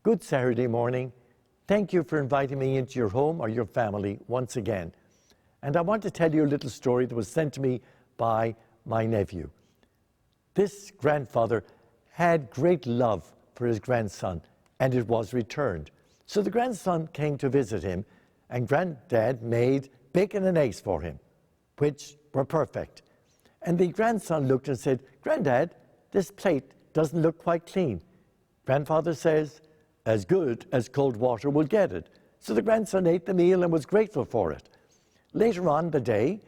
Good Saturday morning. Thank you for inviting me into your home or your family once again. And I want to tell you a little story that was sent to me by my nephew. This grandfather had great love for his grandson, and it was returned. So the grandson came to visit him, and Granddad made bacon and eggs for him, which were perfect. And the grandson looked and said, "Granddad, this plate doesn't look quite clean." Grandfather says, "As good as cold water will get it." So the grandson ate the meal and was grateful for it. Later on the day,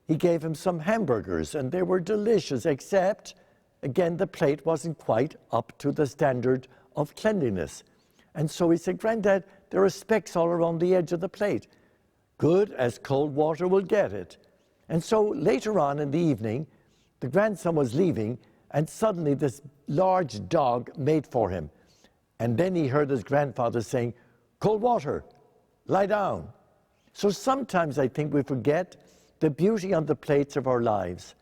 he gave him some hamburgers, and they were delicious, except, again, the plate wasn't quite up to the standard of cleanliness. And so he said, "Granddad, there are specks all around the edge of the plate. Good as cold water will get it." And so later on in the evening, the grandson was leaving, and suddenly this large dog made for him. And then he heard his grandfather saying, "Cold water, lie down." So sometimes I think we forget the beauty on the plates of our lives,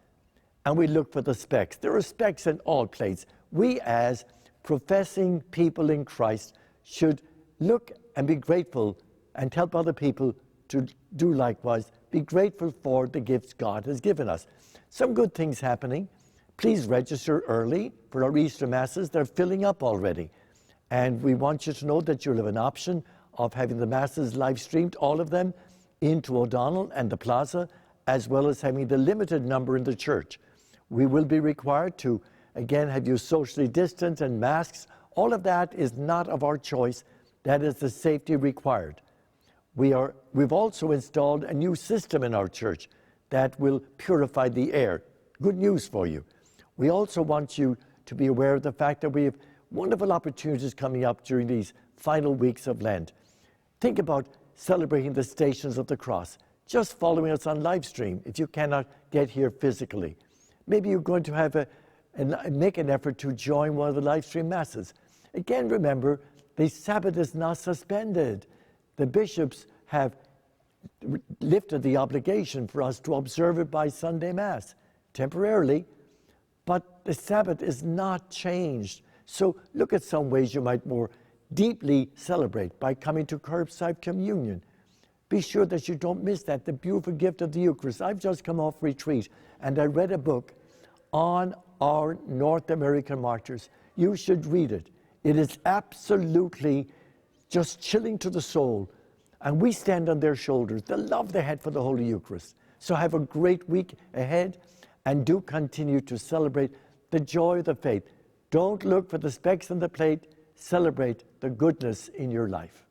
and we look for the specks. There are specks in all plates. We as professing people in Christ should look and be grateful and help other people to do likewise. Be grateful for the gifts God has given us. Some good things happening. Please register early for our Easter Masses. They're filling up already. And we want you to know that you'll have an option of having the Masses live streamed, all of them, into O'Donnell and the Plaza, as well as having the limited number in the church. We will be required to, again, have you socially distant and masks. All of that is not of our choice. That is the safety required. We've also installed a new system in our church that will purify the air. Good news for you. We also want you to be aware of the fact that we have wonderful opportunities coming up during these final weeks of Lent. Think about celebrating the Stations of the Cross, just following us on live stream if you cannot get here physically. Maybe you're going to have make an effort to join one of the live stream Masses. Again, remember, the Sabbath is not suspended. The bishops have lifted the obligation for us to observe it by Sunday Mass, temporarily, but the Sabbath is not changed. So look at some ways you might more deeply celebrate by coming to curbside communion. Be sure that you don't miss that, the beautiful gift of the Eucharist. I've just come off retreat, and I read a book on our North American martyrs. You should read it. It is absolutely just chilling to the soul. And we stand on their shoulders, the love they had for the Holy Eucharist. So have a great week ahead, and do continue to celebrate the joy of the faith. Don't look for the specks on the plate. Celebrate the goodness in your life.